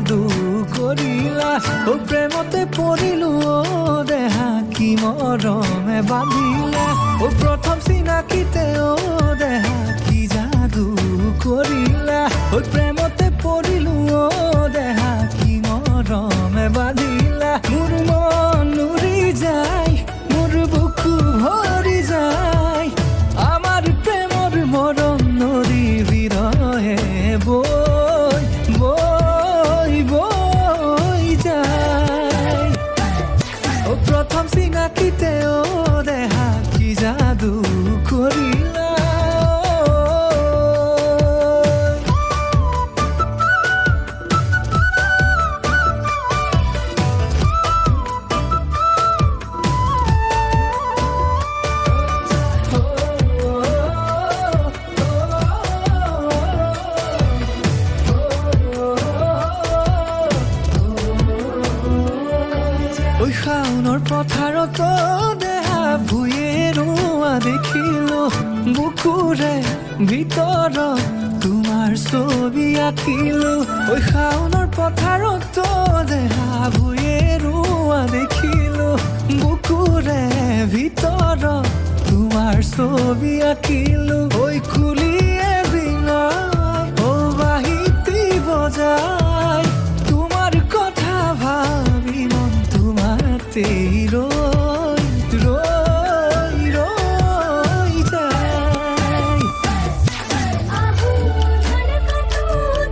जादू करिला ओ प्रेमते परिलु ओ देहा कि मरमे बांधिला ओ प्रथम सिनाकिते ओ देहा कि जादू करिला ओ प्रेमते परिलु ओ देहा कि मरमे बांधिला मोर मन उड़ी जाय मोर बुकु भरि जाय आमार प्रेमर मरम नदी बिरहे বই বই বই যায় ও প্রথম সিনাকিতে ও দেখা কি জাদু করিলা পথাৰত দেহা ভুঁয়ে ৰোৱা দেখিলো বুকুৰে ভিতৰত তোমাৰ ছবি আঁকিলো ঐ শাওনৰ পথাৰত দেহা ভুঁয়ে ৰোৱা দেখিলো বুকুৰে ভিতৰত তোমাৰ ছবি আঁকিলো ঐ কুলিয়ে বিনাই ও বাহিতি বজাই তোমাৰ কথা ভাবি মন তোমাতে রই রই রই যায় आहू धड़का तो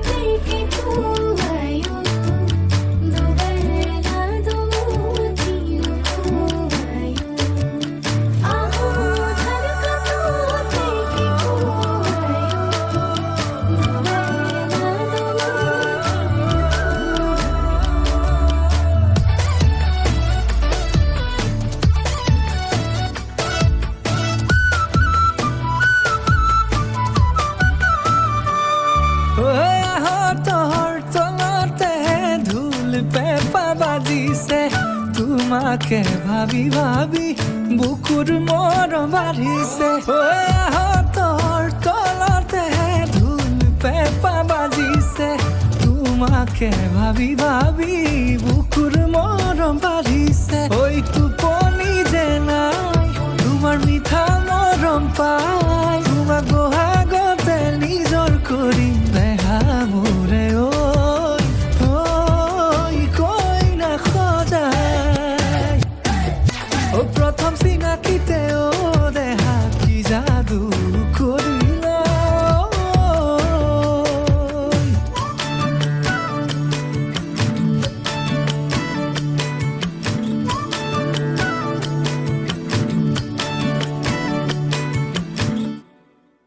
तेके तू आयो दोबरला दो मोतियो आयो आहू धड़का तो तेके तू आयो दोबरला दो তোমাকে ভাবি ভাবি বুকুর মরম বাঢ়িছে তোৰ তলতে ধুল পেঁপা বাজিছে তোমাকে ভাবি ভাবি বুকুর মরম